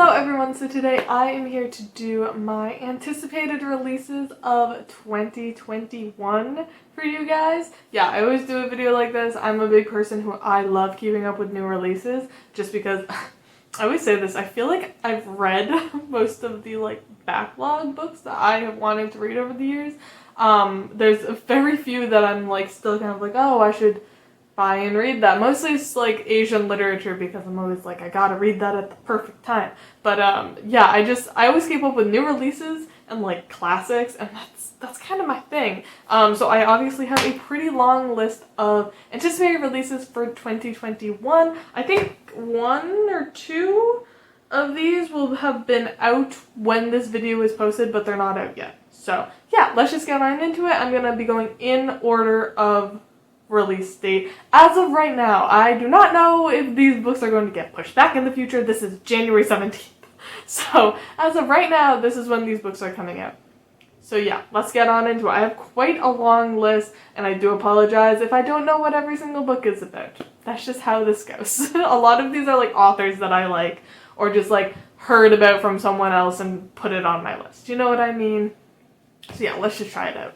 Hello everyone, so today I am here to do my anticipated releases of 2021 for you guys. Yeah, I always do a video like this. I'm a big person who I love keeping up with new releases just because I always say this, I feel like I've read most of the backlog books that I have wanted to read over the years. There's very few that I'm still kind of oh, I should buy and read that. Mostly it's Asian literature because I'm always I gotta read that at the perfect time. But yeah, I always keep up with new releases and classics, and that's kind of my thing. So I obviously have a pretty long list of anticipated releases for 2021. I think one or two of these will have been out when this video is posted, but they're not out yet. So yeah, let's just get right into it. I'm gonna be going in order of release date. As of right now, I do not know if these books are going to get pushed back in the future. This is January 17th. So as of right now, this is when these books are coming out. So yeah, let's get on into it. I have quite a long list, and I do apologize if I don't know what every single book is about. That's just how this goes. A lot of these are authors that I like, or just heard about from someone else and put it on my list. You know what I mean? So yeah, let's just try it out.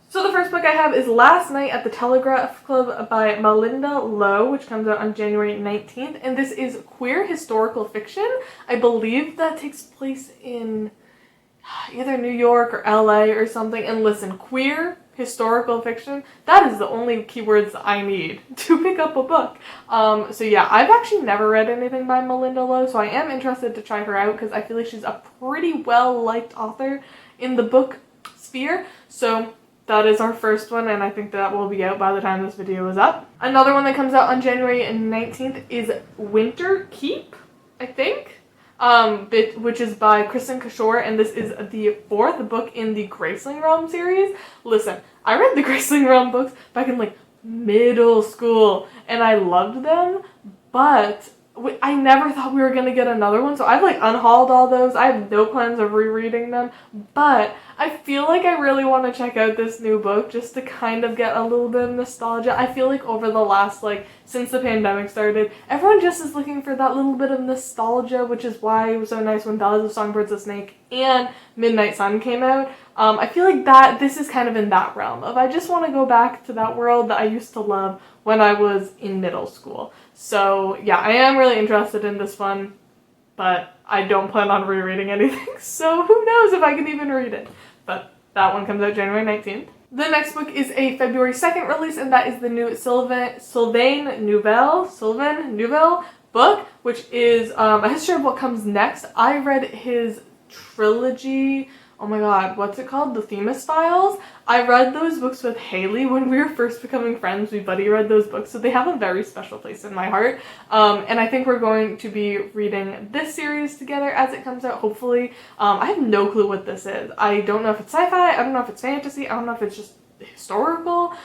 So the first book I have is Last Night at the Telegraph Club by Melinda Lowe, which comes out on January 19th. And this is queer historical fiction. I believe that takes place in either New York or LA or something. And listen, queer historical fiction, that is the only keywords I need to pick up a book. So yeah, I've actually never read anything by Melinda Lowe, so I am interested to try her out because I feel like she's a pretty well-liked author in the book sphere. So that is our first one, and I think that will be out by the time this video is up. Another one that comes out on January 19th is Winter Keep, I think, which is by Kristen Kishore, and this is the fourth book in the Graceling Realm series. Listen, I read the Graceling Realm books back in middle school, and I loved them, but I never thought we were going to get another one, so I've unhauled all those. I have no plans of rereading them, but I feel I really want to check out this new book just to kind of get a little bit of nostalgia. I feel over the last, since the pandemic started, everyone just is looking for that little bit of nostalgia, which is why it was so nice when Ballads of Songbirds and Snake and Midnight Sun came out. I feel that this is kind of in that realm of I just want to go back to that world that I used to love when I was in middle school. So yeah, I am really interested in this one, but I don't plan on rereading anything, so who knows if I can even read it. But that one comes out January 19th. The next book is a February 2nd release, and that is the new Sylvain Neuvel book, which is a history of what comes next. I read his trilogy. Oh my god, what's it called? The Themis Files? I read those books with Haley when we were first becoming friends. We buddy read those books, so they have a very special place in my heart. And I think we're going to be reading this series together as it comes out, hopefully. I have no clue what this is. I don't know if it's sci-fi, I don't know if it's fantasy, I don't know if it's just historical.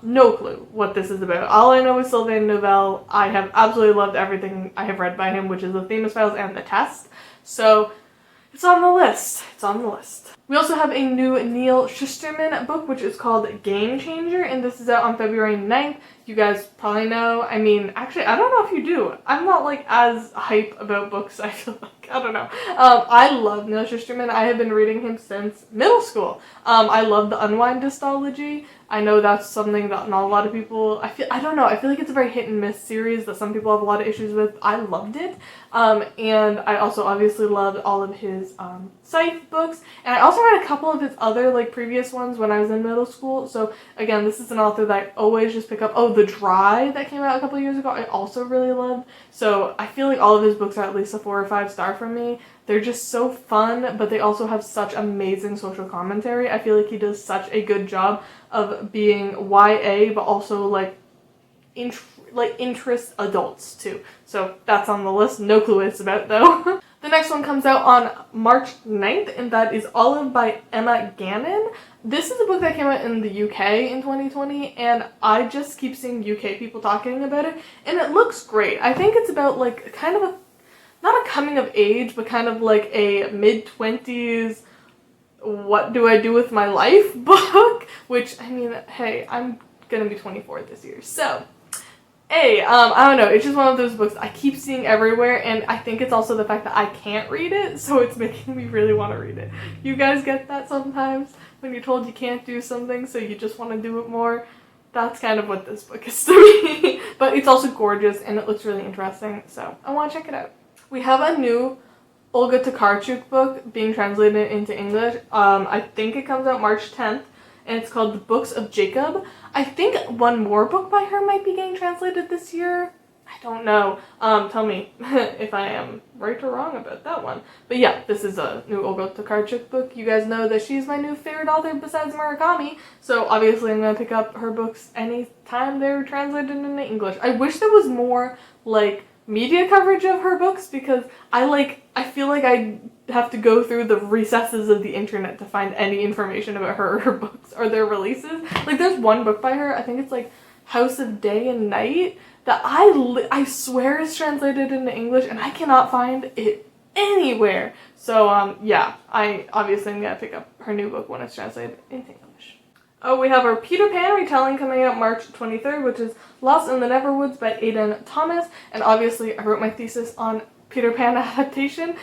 No clue what this is about. All I know is Sylvain Neuvel. I have absolutely loved everything I have read by him, which is the Themis Files and The Test. So it's on the list. It's on the list. We also have a new Neil Shusterman book, which is called Game Changer, and this is out on February 9th. You guys probably know. I mean, actually, I don't know if you do. I'm not as hype about books, I feel like. I don't know. I love Neil Shusterman. I have been reading him since middle school. I love the Unwind dystology. I know that's something that not a lot of people, I don't know, I feel like it's a very hit and miss series that some people have a lot of issues with. I loved it. And I also obviously loved all of his scythe books. And I also read a couple of his other previous ones when I was in middle school. So again, this is an author that I always just pick up. Oh, The Dry that came out a couple years ago, I also really loved. So I feel like all of his books are at least a 4 or 5 star for me. They're just so fun, but they also have such amazing social commentary. I feel like he does such a good job of being YA, but also interest adults too. So that's on the list. No clue what it's about though. The next one comes out on March 9th, and that is Olive by Emma Gannon. This is a book that came out in the UK in 2020, and I just keep seeing UK people talking about it, and it looks great. I think it's about kind of not a coming of age, but kind of a mid-20s what do I do with my life book, which, I mean, hey, I'm gonna be 24 this year, so I don't know, it's just one of those books I keep seeing everywhere, and I think it's also the fact that I can't read it, so it's making me really want to read it. You guys get that sometimes when you're told you can't do something, so you just want to do it more? That's kind of what this book is to me. But it's also gorgeous and it looks really interesting, so I want to check it out. We have a new Olga Tokarczuk book being translated into English. I think it comes out March 10th, and it's called The Books of Jacob. I think one more book by her might be getting translated this year. I don't know. Tell me if I am right or wrong about that one. But yeah, this is a new Olga Tokarczuk book. You guys know that she's my new favorite author besides Murakami, so obviously I'm going to pick up her books anytime they're translated into English. I wish there was more, like, media coverage of her books, because I feel like I have to go through the recesses of the internet to find any information about her or her books or their releases. Like, there's one book by her, I think it's like House of Day and Night, that I swear is translated into English, and I cannot find it anywhere. So yeah, I obviously am gonna pick up her new book when it's translated into English. Oh, we have our Peter Pan retelling coming out March 23rd, which is Lost in the Neverwoods by Aiden Thomas, and obviously I wrote my thesis on Peter Pan adaptation,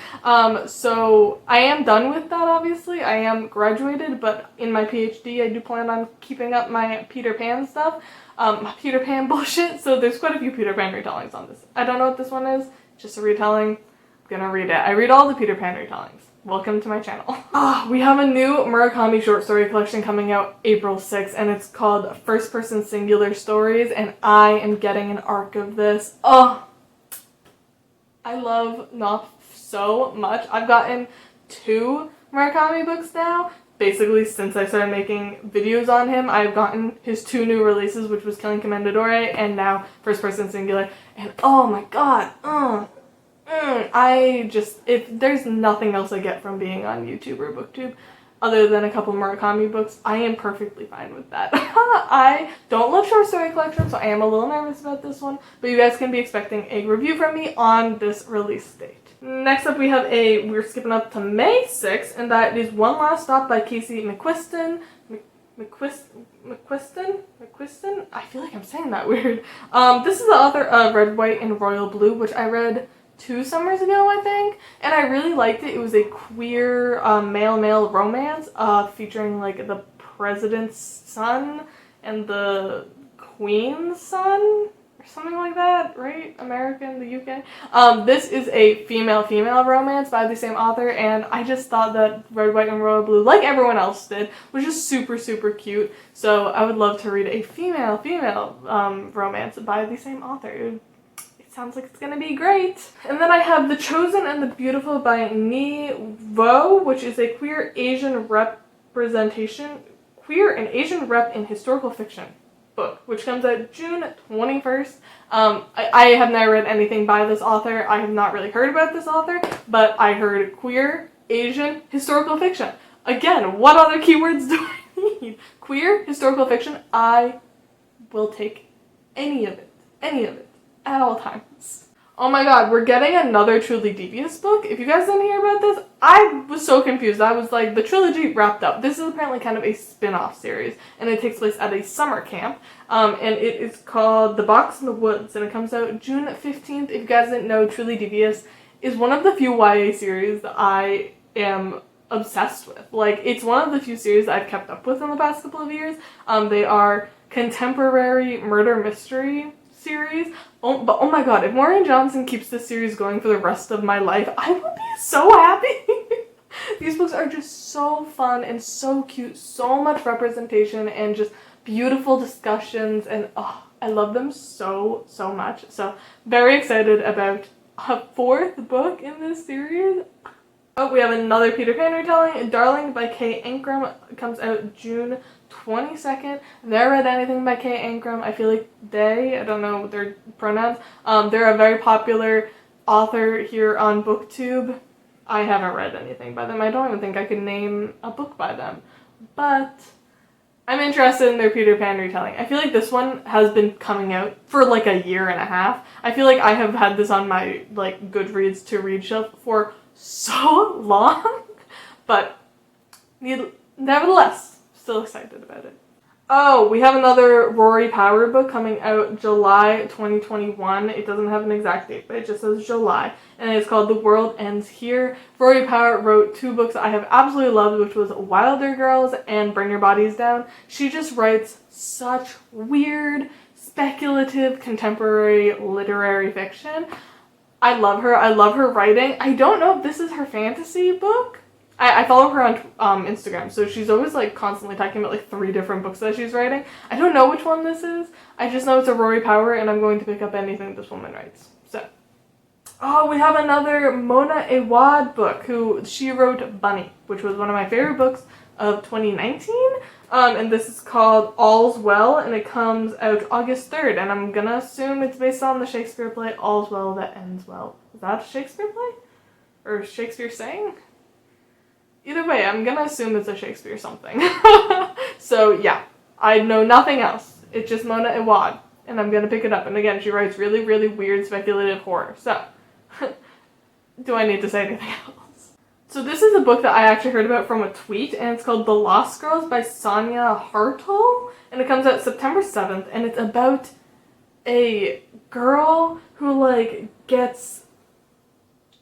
so I am done with that. Obviously I am graduated, but in my PhD I do plan on keeping up my Peter Pan stuff, Peter Pan bullshit, so there's quite a few Peter Pan retellings on this. I don't know what this one is, just a retelling. I'm gonna read it. I read all the Peter Pan retellings. Welcome to my channel. We have a new Murakami short story collection coming out April 6th, and it's called First Person Singular Stories, and I am getting an arc of this. I love Knopf so much. I've gotten 2 Murakami books now. Basically, since I started making videos on him, I've gotten his 2 new releases, which was Killing Commendatore and now First Person Singular. And oh my god, there's nothing else I get from being on YouTube or BookTube other than a couple Murakami books. I am perfectly fine with that. I don't love short story collections, so I am a little nervous about this one, but you guys can be expecting a review from me on this release date. Next up we have we're skipping up to May 6th, and that is One Last Stop by Casey McQuiston. McQuiston? I feel like I'm saying that weird. This is the author of Red, White, and Royal Blue, which I read 2 summers ago, I think, and I really liked it. It was a queer male-male romance featuring like the president's son and the queen's son or something like that, right? American, the UK. This is a female-female romance by the same author, and I just thought that Red, White, and Royal Blue, like everyone else did, was just super, super cute. So I would love to read a female-female romance by the same author. Sounds like it's gonna be great. And then I have The Chosen and the Beautiful by Ni Vo, which is a queer and Asian rep in historical fiction book, which comes out June 21st. I have never read anything by this author. I have not really heard about this author, but I heard queer, Asian, historical fiction. Again, what other keywords do I need? Queer, historical fiction, I will take any of it. At all times. Oh my god, we're getting another Truly Devious book. If you guys didn't hear about this, I was so confused. I was like, the trilogy wrapped up. This is apparently kind of a spin-off series, and it takes place at a summer camp, and it is called The Box in the Woods, and it comes out June 15th. If you guys didn't know, Truly Devious is one of the few YA series that I am obsessed with. Like, it's one of the few series that I've kept up with in the past couple of years. They are contemporary murder mystery series. But oh my god, if Maureen Johnson keeps this series going for the rest of my life, I will be so happy. These books are just so fun and so cute, so much representation and just beautiful discussions, and I love them so much. So very excited about a 4th book in this series. Oh, we have another Peter Pan retelling, Darling by Kay Ankrum. It comes out June 22nd. Never read anything by Kay Ankrum. I feel like I don't know their pronouns. They're a very popular author here on BookTube. I haven't read anything by them. I don't even think I could name a book by them. But I'm interested in their Peter Pan retelling. I feel like this one has been coming out for like a year and a half. I feel like I have had this on my like Goodreads to read shelf for so long, but nevertheless, still excited about it. Oh, we have another Rory Power book coming out July 2021. It doesn't have an exact date, but it just says July. And it's called The World Ends Here. Rory Power wrote 2 books I have absolutely loved, which was Wilder Girls and Bring Your Bodies Down. She just writes such weird, speculative, contemporary literary fiction. I love her. I love her writing. I don't know if this is her fantasy book. I follow her on Instagram, so she's always like constantly talking about like 3 different books that she's writing. I don't know which one this is. I just know it's a Rory Power, and I'm going to pick up anything this woman writes. So, oh, we have another Mona Awad book, who she wrote Bunny, which was one of my favorite books of 2019. And this is called All's Well, and it comes out August 3rd, and I'm gonna assume it's based on the Shakespeare play All's Well That Ends Well. Is that a Shakespeare play? Or Shakespeare saying? Either way, I'm gonna assume it's a Shakespeare something. So yeah, I know nothing else. It's just Mona Awad, and I'm gonna pick it up. And again, she writes really, really weird speculative horror. So, do I need to say anything else? So this is a book that I actually heard about from a tweet, and it's called The Lost Girls by Sonia Hartle, and it comes out September 7th, and it's about a girl who like gets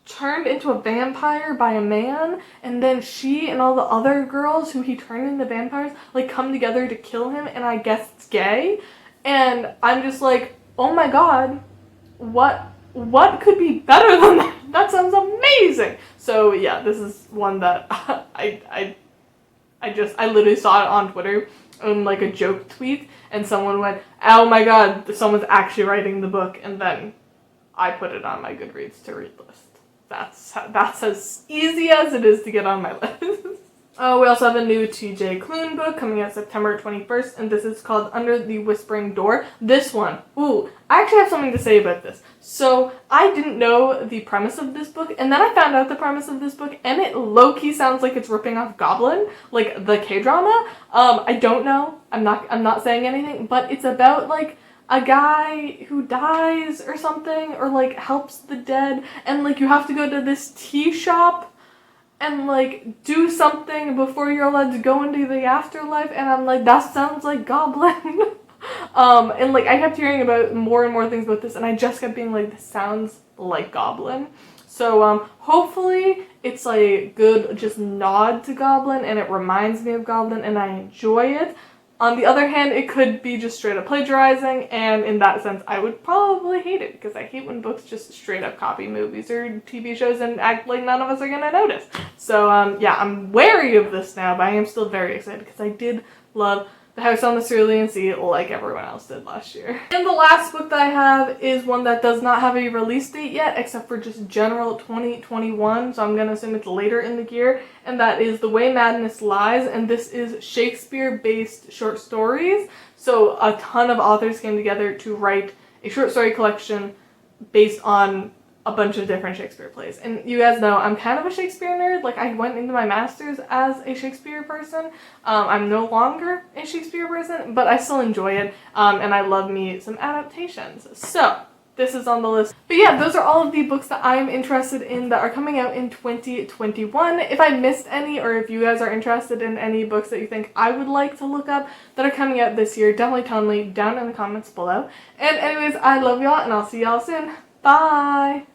turned into a vampire by a man, and then she and all the other girls who he turned into vampires like come together to kill him, and I guess it's gay. And I'm just like, oh my god, what could be better than that? That sounds amazing. So yeah, this is one that I literally saw it on Twitter in like a joke tweet, and someone went, oh my god, someone's actually writing the book, and then I put it on my Goodreads to read list. That's as easy as it is to get on my list. Oh, we also have a new TJ Klune book coming out September 21st, and this is called Under the Whispering Door. This one, ooh, I actually have something to say about this. So, I didn't know the premise of this book, and then I found out the premise of this book, and it low-key sounds like it's ripping off Goblin, like the K-drama. I don't know, I'm not saying anything, but it's about, like, a guy who dies or something, or like helps the dead, and like you have to go to this tea shop and like do something before you're allowed to go into the afterlife, and I'm like, that sounds like Goblin. And like I kept hearing about more and more things about this, and I just kept being like, this sounds like Goblin. So hopefully it's a good just nod to Goblin, and it reminds me of Goblin, and I enjoy it. On the other hand, it could be just straight up plagiarizing, and in that sense, I would probably hate it, because I hate when books just straight up copy movies or TV shows and act like none of us are gonna notice. So, yeah, I'm wary of this now, but I am still very excited, because I did love The House on the Cerulean Sea like everyone else did last year. And the last book that I have is one that does not have a release date yet, except for just general 2021, so I'm gonna assume it's later in the year, and that is The Way Madness Lies, and this is Shakespeare-based short stories. So a ton of authors came together to write a short story collection based on a bunch of different Shakespeare plays. And you guys know I'm kind of a Shakespeare nerd. Like, I went into my master's as a Shakespeare person. I'm no longer a Shakespeare person, but I still enjoy it, and I love me some adaptations. So this is on the list. But yeah, those are all of the books that I'm interested in that are coming out in 2021. If I missed any, or if you guys are interested in any books that you think I would like to look up that are coming out this year, definitely tell me down in the comments below. And anyways, I love y'all, and I'll see y'all soon. Bye!